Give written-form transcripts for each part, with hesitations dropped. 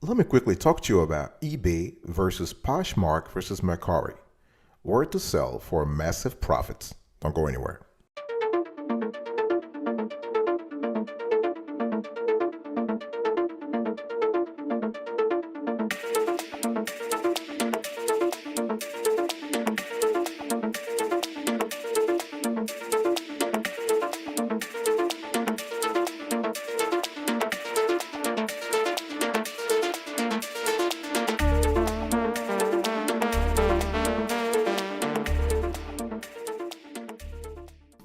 Let me quickly talk to you about eBay versus Poshmark versus Mercari. Where to sell for massive profits. Don't go anywhere.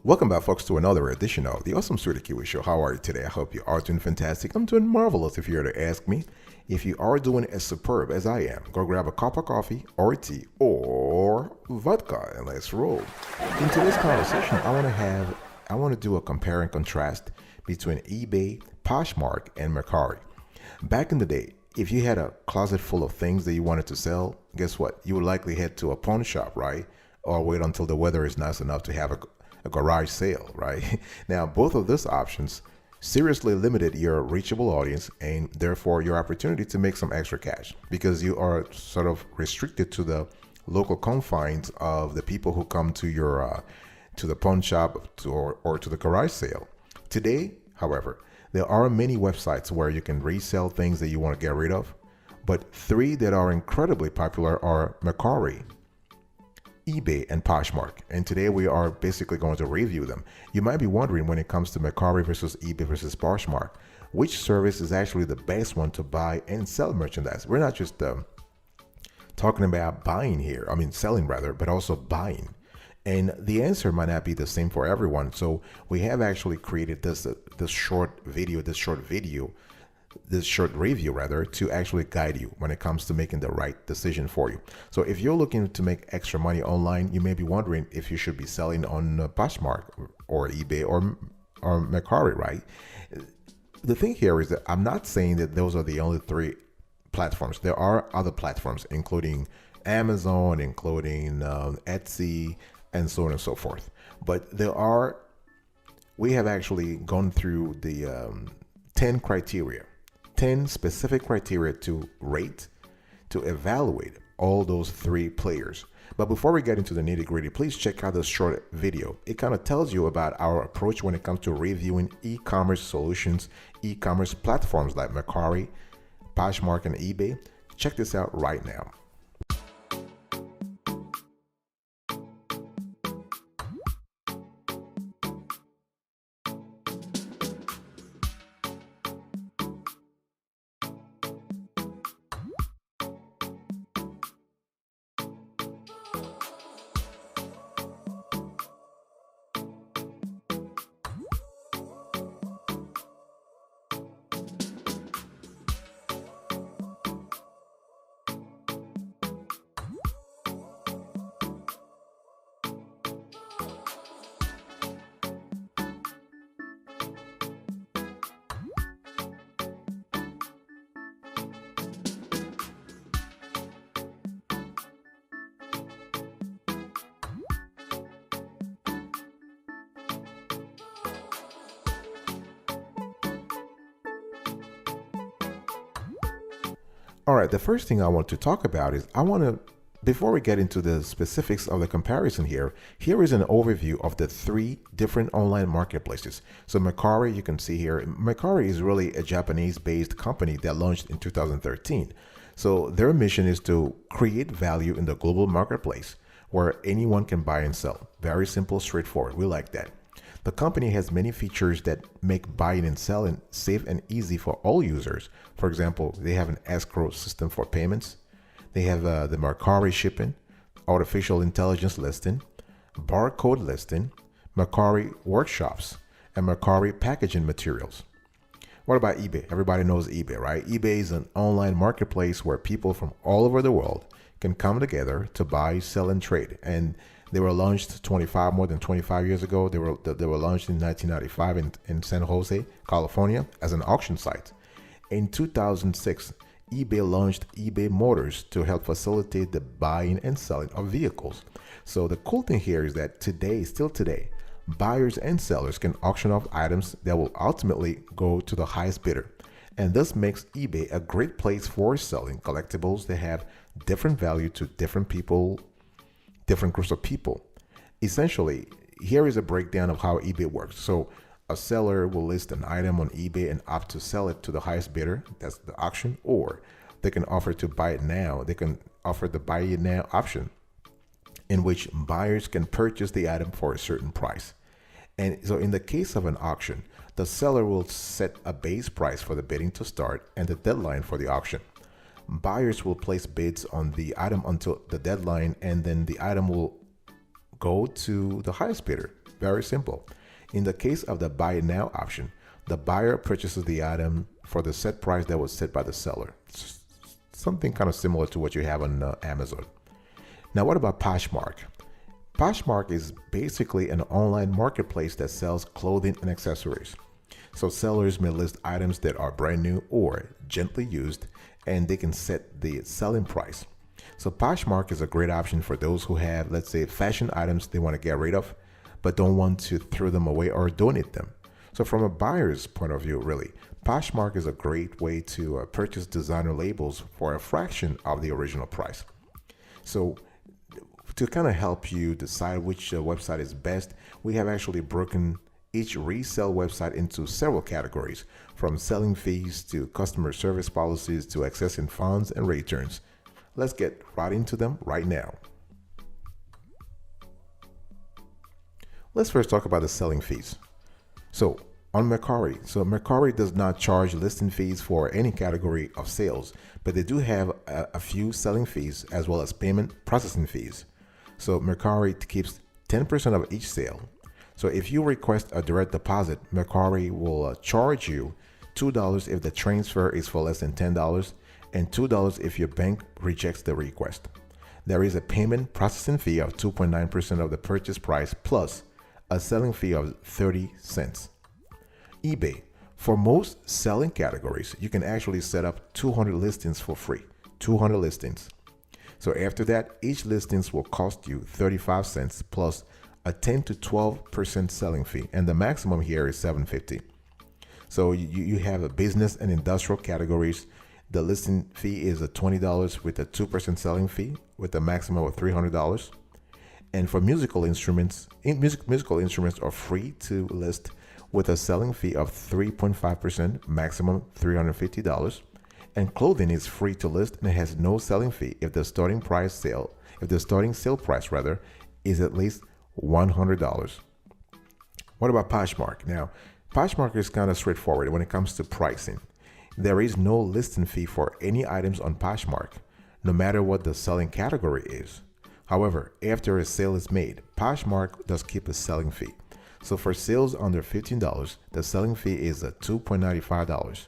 Welcome back, folks, to another edition of the Awesome Sweetie Kiwi Show. How are you today? I hope you are doing fantastic. I'm doing marvelous if you're to ask me. If you are doing as superb as I am, go grab a cup of coffee or tea or vodka and let's roll. In today's conversation, I want to do a compare and contrast between eBay, Poshmark, and Mercari. Back in the day, if you had a closet full of things that you wanted to sell, guess what? You would likely head to a pawn shop, right? Or wait until the weather is nice enough to have a garage sale, right? Now, both of these options seriously limited your reachable audience and therefore your opportunity to make some extra cash because you are sort of restricted to the local confines of the people who come to your to the pawn shop or to the garage sale. Today, however, there are many websites where you can resell things that you want to get rid of, but three that are incredibly popular are Mercari, eBay, and Poshmark, and today we are basically going to review them. You might be wondering, when it comes to Mercari versus eBay versus Poshmark, which service is actually the best one to buy and sell merchandise. We're not just talking about buying here, selling rather, but also buying. And the answer might not be the same for everyone. So we have actually created this short review rather, to actually guide you when it comes to making the right decision for you. So if you're looking to make extra money online, you may be wondering if you should be selling on Poshmark or eBay or Mercari, right? The thing here is that I'm not saying that those are the only three platforms. There are other platforms, including Amazon, including Etsy, and so on and so forth. But we have actually gone through the 10 specific criteria to rate, to evaluate all those three players. But before we get into the nitty gritty, please check out this short video. It kind of tells you about our approach when it comes to reviewing e-commerce solutions, e-commerce platforms like Mercari, Poshmark, and eBay. Check this out right now. All right, the first thing I want to talk about is before we get into the specifics of the comparison here is an overview of the three different online marketplaces. So Mercari, you can see here, Mercari is really a Japanese-based company that launched in 2013. So their mission is to create value in the global marketplace where anyone can buy and sell. Very simple, straightforward. We like that. The company has many features that make buying and selling safe and easy for all users. For example, they have an escrow system for payments. They have the Mercari shipping, artificial intelligence listing, barcode listing, Mercari workshops, and Mercari packaging materials. What about eBay? Everybody knows eBay, right? eBay is an online marketplace where people from all over the world can come together to buy, sell, and trade. And they were launched more than 25 years ago. They were launched in 1995 in San Jose, California, as an auction site. In 2006, eBay launched eBay Motors to help facilitate the buying and selling of vehicles. So the cool thing here is that still today, buyers and sellers can auction off items that will ultimately go to the highest bidder. And this makes eBay a great place for selling collectibles that have different value to different people, different groups of people. Essentially, here is a breakdown of how eBay works. So a seller will list an item on eBay and opt to sell it to the highest bidder. That's the auction. Or they can offer to buy it now. They can offer the buy it now option, in which buyers can purchase the item for a certain price. And so in the case of an auction, the seller will set a base price for the bidding to start and the deadline for the auction. Buyers will place bids on the item until the deadline, and then the item will go to the highest bidder. Very simple. In the case of the buy it now option, the buyer purchases the item for the set price that was set by the seller. It's something kind of similar to what you have on Amazon. Now, what about Poshmark? Poshmark is basically an online marketplace that sells clothing and accessories. So sellers may list items that are brand new or gently used, and they can set the selling price. So Poshmark is a great option for those who have, let's say, fashion items they want to get rid of, but don't want to throw them away or donate them. So from a buyer's point of view, really, Poshmark is a great way to purchase designer labels for a fraction of the original price. So to kind of help you decide which website is best, we have actually broken each resale website into several categories, from selling fees to customer service policies to accessing funds and returns. Let's get right into them right now. Let's first talk about the selling fees. So on Mercari, Mercari does not charge listing fees for any category of sales, but they do have a few selling fees as well as payment processing fees. So Mercari keeps 10% of each sale. So if you request a direct deposit, Mercari will charge you $2 if the transfer is for less than $10 and $2 if your bank rejects the request. There is a payment processing fee of 2.9% of the purchase price plus a selling fee of 30 cents. eBay. For most selling categories, you can actually set up 200 listings for free. 200 listings. So after that, each listings will cost you 35 cents plus a 10 to 12% selling fee, and the maximum here is $7.50. So you have a business and industrial categories. The listing fee is $20 with a 2% selling fee with a maximum of $300. And for musical instruments, musical instruments are free to list with a selling fee of 3.5%, maximum $350. And clothing is free to list and it has no selling fee if the starting sale price rather is at least $100. What about Poshmark? Now, Poshmark is kind of straightforward when it comes to pricing. There is no listing fee for any items on Poshmark, no matter what the selling category is. However, after a sale is made, Poshmark does keep a selling fee. So for sales under $15, the selling fee is $2.95.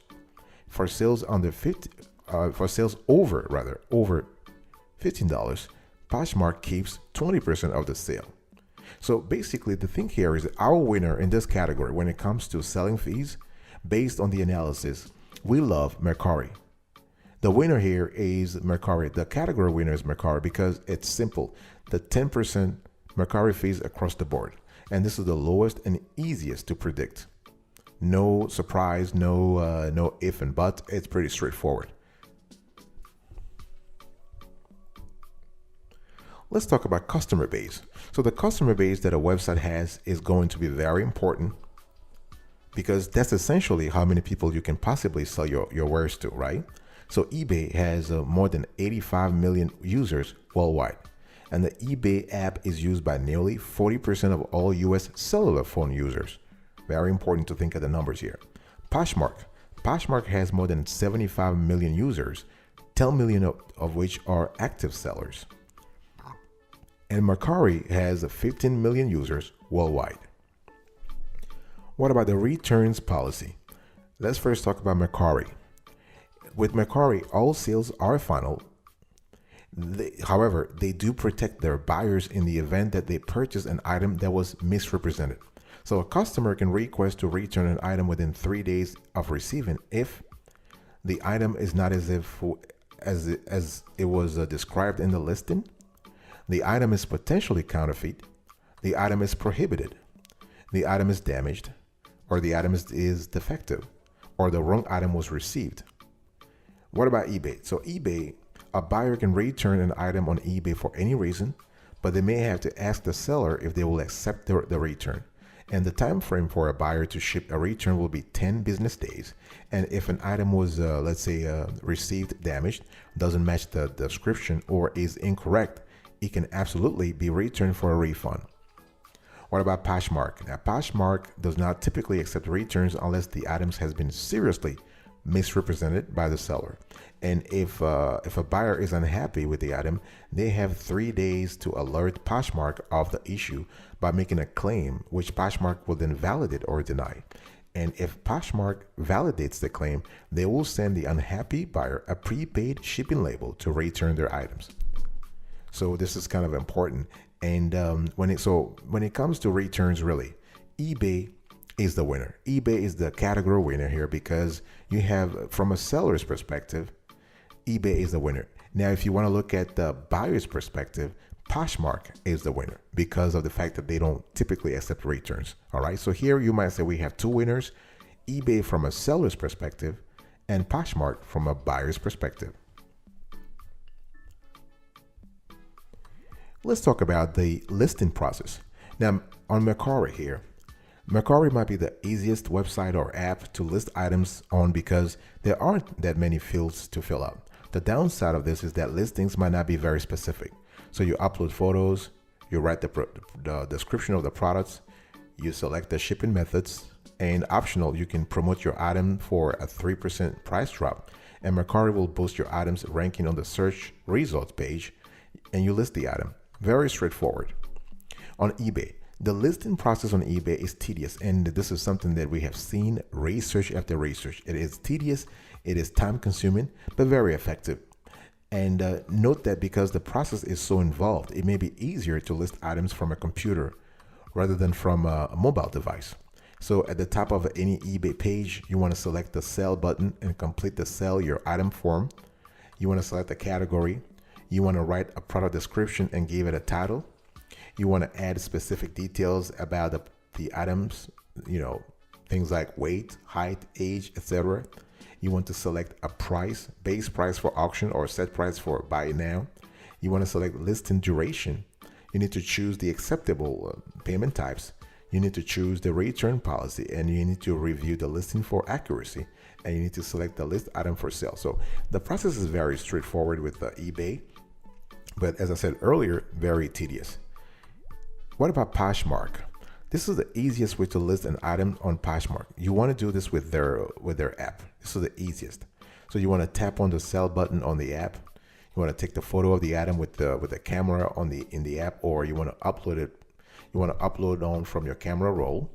For sales over $15, Poshmark keeps 20% of the sale. So basically, the thing here is that our winner in this category when it comes to selling fees, based on the analysis, we love Mercari. The winner here is Mercari. The category winner is Mercari because it's simple. The 10% Mercari fees across the board. And this is the lowest and easiest to predict. No surprise, no if and but. It's pretty straightforward. Let's talk about customer base. So the customer base that a website has is going to be very important because that's essentially how many people you can possibly sell your wares to, right? So eBay has more than 85 million users worldwide. And the eBay app is used by nearly 40% of all US cellular phone users. Very important to think of the numbers here. Poshmark has more than 75 million users, 10 million of which are active sellers. And Mercari has 15 million users worldwide. What about the returns policy? Let's first talk about Mercari. With Mercari, all sales are final. However, they do protect their buyers in the event that they purchase an item that was misrepresented. So a customer can request to return an item within 3 days of receiving if the item is not as it was described in the listing, the item is potentially counterfeit, the item is prohibited, the item is damaged, or the item is defective, or the wrong item was received. What about eBay? So eBay, a buyer can return an item on eBay for any reason, but they may have to ask the seller if they will accept the return. And the time frame for a buyer to ship a return will be 10 business days. And if an item was, let's say, received damaged, doesn't match the description, or is incorrect, it can absolutely be returned for a refund. What about Poshmark? Now, Poshmark does not typically accept returns unless the items has been seriously misrepresented by the seller. And if a buyer is unhappy with the item, they have 3 days to alert Poshmark of the issue by making a claim, which Poshmark will then validate or deny. And if Poshmark validates the claim, they will send the unhappy buyer a prepaid shipping label to return their items. So this is kind of important. And when it comes to returns, really, eBay is the winner. eBay is the category winner here because you have, from a seller's perspective, eBay is the winner. Now, if you want to look at the buyer's perspective, Poshmark is the winner because of the fact that they don't typically accept returns. All right. So here you might say we have two winners, eBay from a seller's perspective and Poshmark from a buyer's perspective. Let's talk about the listing process. Now, on Mercari here, Mercari might be the easiest website or app to list items on because there aren't that many fields to fill out. The downside of this is that listings might not be very specific. So you upload photos, you write the description of the products, you select the shipping methods, and optional, you can promote your item for a 3% price drop. And Mercari will boost your item's ranking on the search results page, and you list the item. Very straightforward. On eBay, the listing process on eBay is tedious, and this is something that we have seen research after research. It is tedious, it is time consuming, but very effective. And note that because the process is so involved, it may be easier to list items from a computer rather than from a mobile device. So at the top of any eBay page, you want to select the sell button and complete the sell your item form. You want to select the category. You want to write a product description and give it a title. You want to add specific details about the items, things like weight, height, age, etc. You want to select a price, base price for auction or set price for buy now. You want to select listing duration. You need to choose the acceptable payment types. You need to choose the return policy, and you need to review the listing for accuracy, and you need to select the list item for sale. So the process is very straightforward with eBay, but as I said earlier, very tedious. What about Poshmark? This is the easiest way to list an item on Poshmark. You want to do this with their app. This is the easiest. So you want to tap on the sell button on the app. You want to take the photo of the item with the camera in the app, or you want to upload it. You want to upload on from your camera roll.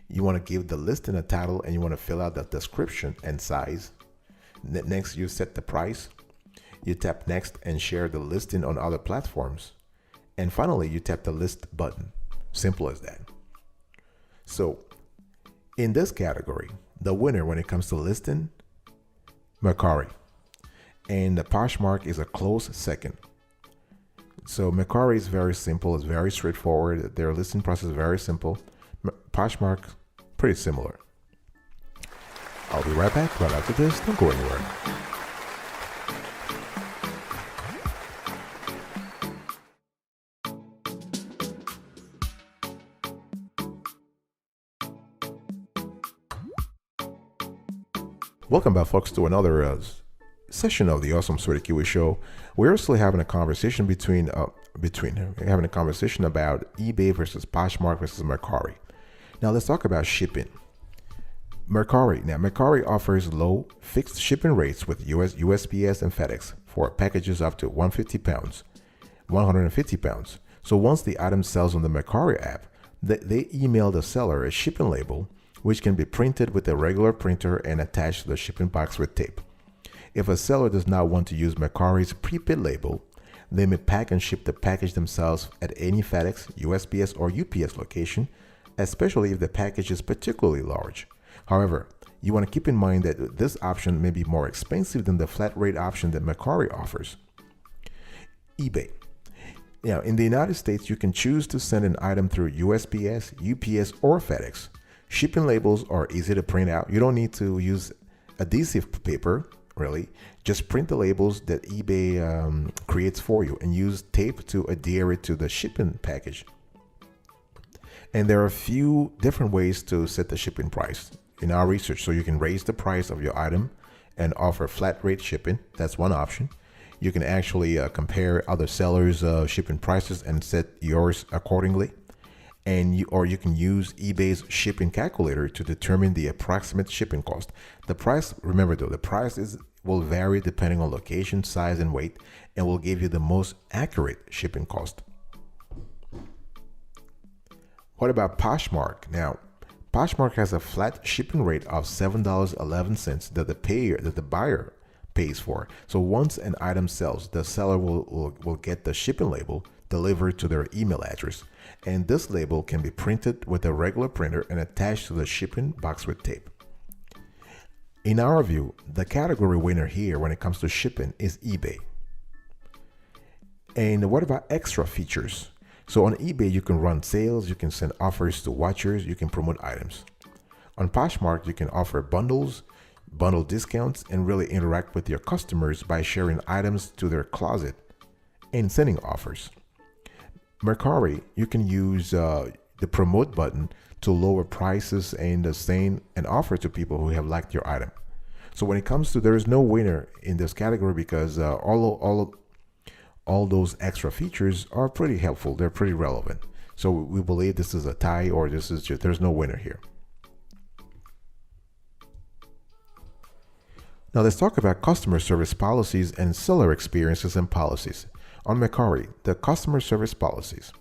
You want to give the listing a title, and you want to fill out the description and size. Next, you set the price. You tap next and share the listing on other platforms. And finally, you tap the list button. Simple as that. So in this category, the winner when it comes to listing, Mercari. And the Poshmark is a close second. So Mercari is very simple. It's very straightforward. Their listing process is very simple. Poshmark, pretty similar. I'll be right back right after this. Don't go anywhere. Welcome back, folks, to another session of the Awesome Sweaty Kiwi Show. We're still having a conversation about eBay versus Poshmark versus Mercari. Now let's talk about shipping. Mercari. Now Mercari offers low fixed shipping rates with USPS and FedEx for packages up to 150 pounds, 150 pounds. So once the item sells on the Mercari app, they email the seller a shipping label, which can be printed with a regular printer and attached to the shipping box with tape. If a seller does not want to use Mercari's prepaid label, they may pack and ship the package themselves at any FedEx, USPS, or UPS location, especially if the package is particularly large. However, you want to keep in mind that this option may be more expensive than the flat rate option that Mercari offers. eBay. Now, in the United States, you can choose to send an item through USPS, UPS, or FedEx. Shipping labels are easy to print out. You don't need to use adhesive paper, really. Just print the labels that eBay creates for you and use tape to adhere it to the shipping package. And there are a few different ways to set the shipping price in our research. So you can raise the price of your item and offer flat rate shipping. That's one option. You can actually compare other sellers' shipping prices and set yours accordingly. Or you can use eBay's shipping calculator to determine the approximate shipping cost. The price, remember though, the price will vary depending on location, size, and weight, and will give you the most accurate shipping cost. What about Poshmark? Now, Poshmark has a flat shipping rate of $7.11 that the buyer pays for. So once an item sells, the seller will get the shipping label delivered to their email address. And this label can be printed with a regular printer and attached to the shipping box with tape. In our view, the category winner here when it comes to shipping is eBay. And what about extra features? So on eBay, you can run sales, you can send offers to watchers, you can promote items. On Poshmark, you can offer bundles, bundle discounts, and really interact with your customers by sharing items to their closet and sending offers. Mercari, you can use the promote button to lower prices and send an offer to people who have liked your item. So when it comes to, there is no winner in this category because all those extra features are pretty helpful. They're pretty relevant. So we believe this is a tie, or this is just, there's no winner here. Now let's talk about customer service policies and seller experiences and policies. On Mercari, the customer service policies.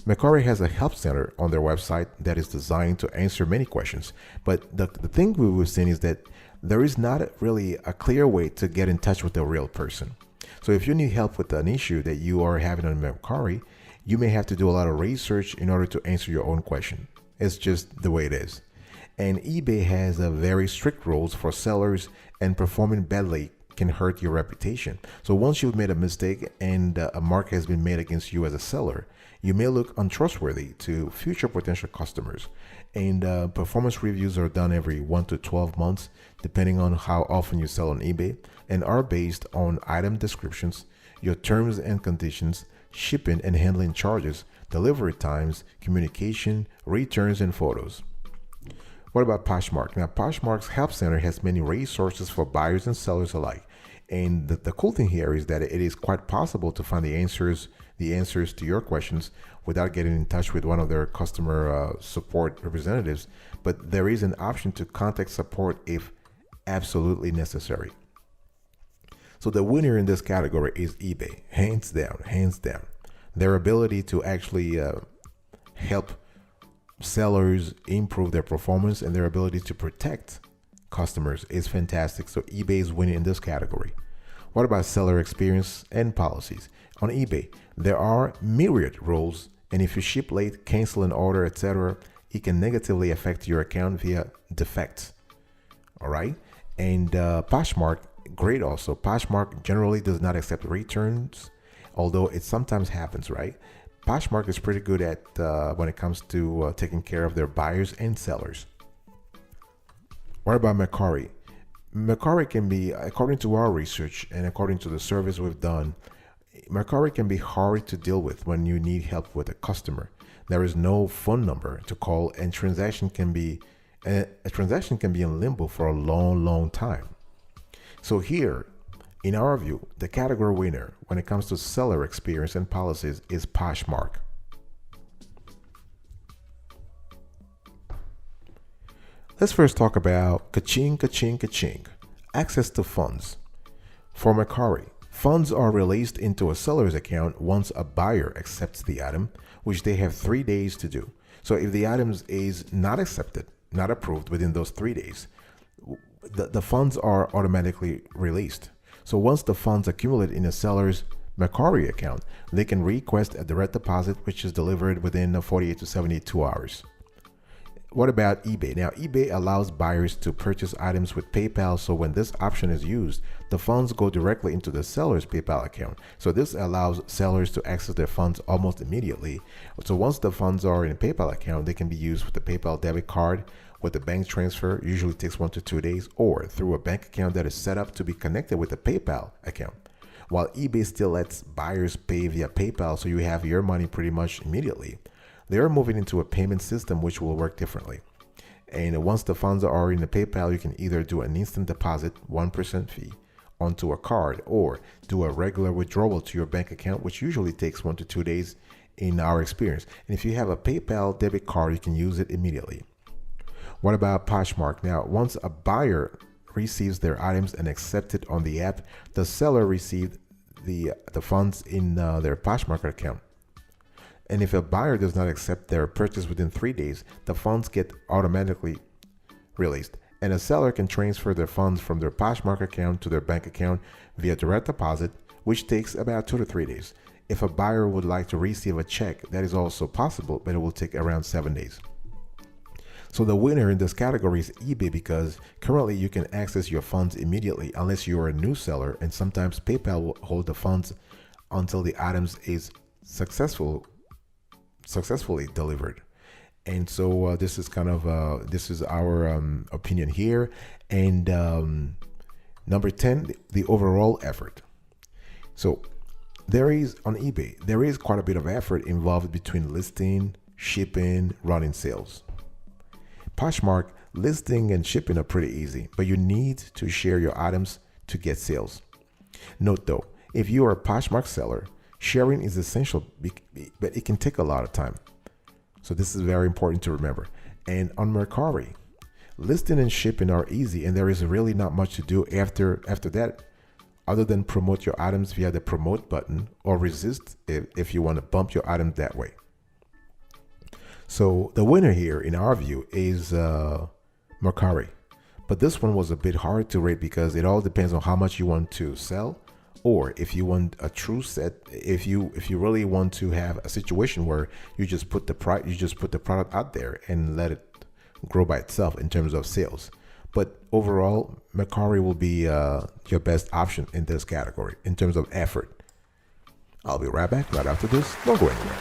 Mercari has a help center on their website that is designed to answer many questions. But the thing we were seeing is that there is not really a clear way to get in touch with a real person. So if you need help with an issue that you are having on Mercari, you may have to do a lot of research in order to answer your own question. It's just the way it is. And eBay has a very strict rules for sellers, and performing badly can hurt your reputation. So once you've made a mistake and a mark has been made against you as a seller, you may look untrustworthy to future potential customers. And performance reviews are done every 1 to 12 months, depending on how often you sell on eBay, and are based on item descriptions, your terms and conditions, shipping and handling charges, delivery times, communication, returns, and photos. What about Poshmark? Now, Poshmark's Help Center has many resources for buyers and sellers alike. And the cool thing here is that it is quite possible to find the answers to your questions without getting in touch with one of their customer support representatives. But there is an option to contact support if absolutely necessary. So the winner in this category is eBay, hands down, hands down. Their ability to actually help sellers improve their performance and their ability to protect customers is fantastic. So eBay is winning in this category. What about seller experience and policies? On eBay, there are myriad rules, and if you ship late, cancel an order, etc., it can negatively affect your account via defects. All right. And Poshmark, great also. Poshmark generally does not accept returns, although it sometimes happens, right? Poshmark is pretty good at when it comes to taking care of their buyers and sellers. What about Mercari? Mercari can be, according to our research and according to the surveys we've done, Mercari can be hard to deal with when you need help with a customer. There is no phone number to call, and a transaction can be in limbo for a long time. So here, in our view, the category winner when it comes to seller experience and policies is Poshmark. Let's first talk about ka-ching, access to funds. For Mercari, funds are released into a seller's account once a buyer accepts the item, which they have 3 days to do. So if the item is not accepted, not approved within those 3 days, the funds are automatically released. So once the funds accumulate in a seller's Mercari account, they can request a direct deposit, which is delivered within 48 to 72 hours. What about eBay? Now, eBay allows buyers to purchase items with PayPal. So when this option is used, the funds go directly into the seller's PayPal account. So this allows sellers to access their funds almost immediately. So once the funds are in a PayPal account, they can be used with the PayPal debit card, with a bank transfer, usually takes 1 to 2 days, or through a bank account that is set up to be connected with a PayPal account. While eBay still lets buyers pay via PayPal, so you have your money pretty much immediately, they are moving into a payment system which will work differently. And once the funds are in the PayPal, you can either do an instant deposit, 1% fee, onto a card, or do a regular withdrawal to your bank account, which usually takes 1 to 2 days in our experience. And if you have a PayPal debit card, you can use it immediately. What about Poshmark? Now, once a buyer receives their items and accepts it on the app, the seller received the funds in their Poshmark account. And if a buyer does not accept their purchase within 3 days, the funds get automatically released. And a seller can transfer their funds from their Poshmark account to their bank account via direct deposit, which takes about 2 to 3 days. If a buyer would like to receive a check, that is also possible, but it will take around 7 days. So the winner in this category is eBay, because currently you can access your funds immediately unless you are a new seller, and sometimes PayPal will hold the funds until the items is successfully delivered. And so this is kind of this is our opinion here. And number 10, the overall effort. So there is on eBay, there is quite a bit of effort involved between listing, shipping, running sales. Poshmark, listing and shipping are pretty easy, but you need to share your items to get sales. Note though, if you are a Poshmark seller, sharing is essential, but it can take a lot of time. So this is very important to remember. And on Mercari, listing and shipping are easy, and there is really not much to do after that, other than promote your items via the promote button, or resist if you want to bump your items that way. So the winner here, in our view, is Mercari. But this one was a bit hard to rate because it all depends on how much you want to sell, or if you want a true set. If you really want to have a situation where you just put the product out there and let it grow by itself in terms of sales. But overall, Mercari will be your best option in this category in terms of effort. I'll be right back right after this. Don't go anywhere.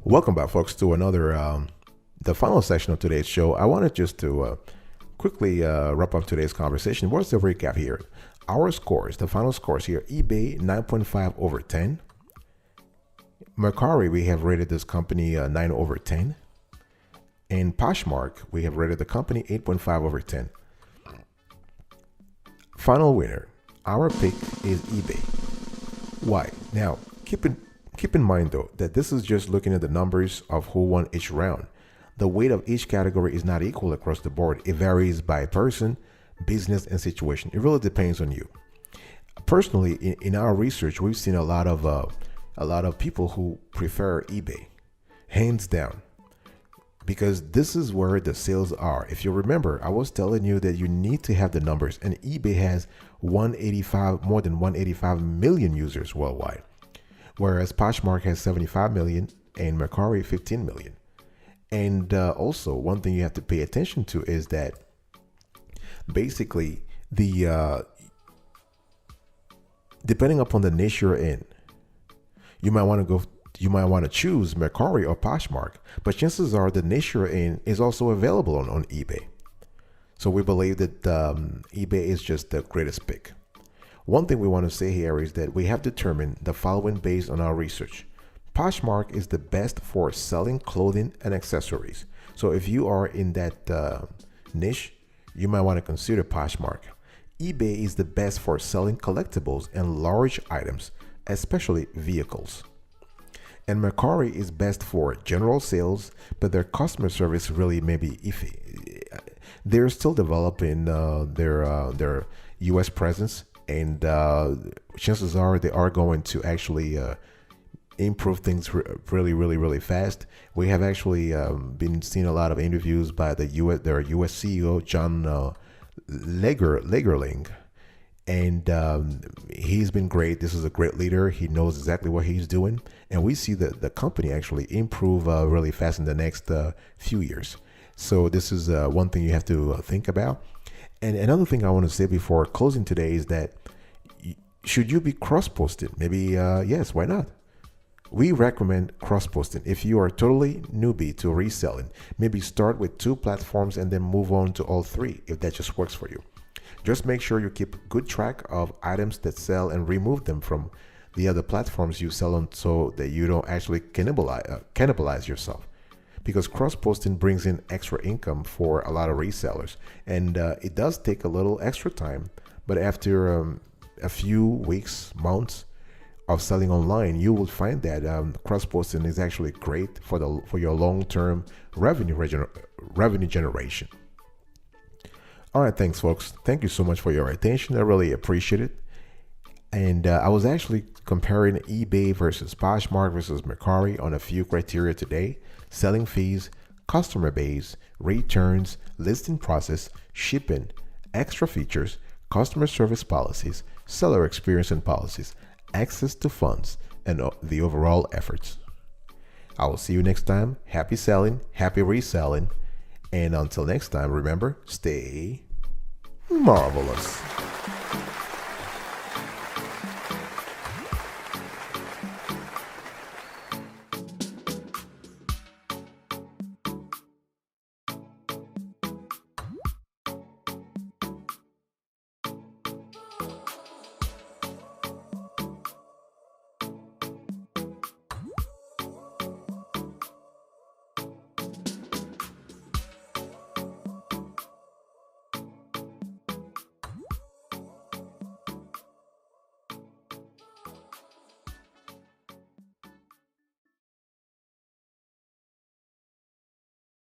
Welcome back, folks, to another, the final section of today's show. I wanted just to quickly wrap up today's conversation. What's the recap here? Our scores, the final scores here: eBay 9.5 over 10. Mercari, we have rated this company 9 over 10. And Poshmark, we have rated the company 8.5 over 10. Final winner, our pick is eBay. Why? Now, keep in mind though that this is just looking at the numbers of who won each round. The weight of each category is not equal across the board. It varies by person, business, and situation. It really depends on you. Personally, in our research, we've seen a lot of people who prefer eBay, hands down, because this is where the sales are. If you remember, I was telling you that you need to have the numbers, and eBay has more than 185 million users worldwide, whereas Poshmark has 75 million and Mercari 15 million. And also, one thing you have to pay attention to is that basically depending upon the niche you're in, you might want to choose Mercari or Poshmark, but chances are the niche you're in is also available on eBay. So we believe that eBay is just the greatest pick. One thing we want to say here is that we have determined the following based on our research. Poshmark is the best for selling clothing and accessories. So if you are in that niche, you might want to consider Poshmark. eBay is the best for selling collectibles and large items, especially vehicles. And Mercari is best for general sales, but their customer service really may be iffy. They're still developing their US presence, and chances are they are going to actually improve things really fast. We have actually been seeing a lot of interviews by their US CEO John Lagerling, and he's been great. This is a great leader. He knows exactly what he's doing, and we see the company actually improve really fast in the next few years. So this is one thing you have to think about. And another thing I want to say before closing today is that should you be cross-posted? Maybe yes, why not? We recommend cross-posting. If you are totally newbie to reselling, maybe start with 2 platforms and then move on to all 3 if that just works for you. Just make sure you keep good track of items that sell and remove them from the other platforms you sell on so that you don't actually cannibalize yourself. Because cross-posting brings in extra income for a lot of resellers, and it does take a little extra time, but after a few weeks, months of selling online, you will find that cross-posting is actually great for your long-term revenue generation. All right, thanks, folks. Thank you so much for your attention. I really appreciate it. And I was actually comparing eBay versus Poshmark versus Mercari on a few criteria today: selling fees, customer base, returns, listing process, shipping, extra features, customer service policies, seller experience and policies, access to funds, and the overall efforts. I will see you next time. Happy selling, happy reselling. And until next time, remember, stay marvelous.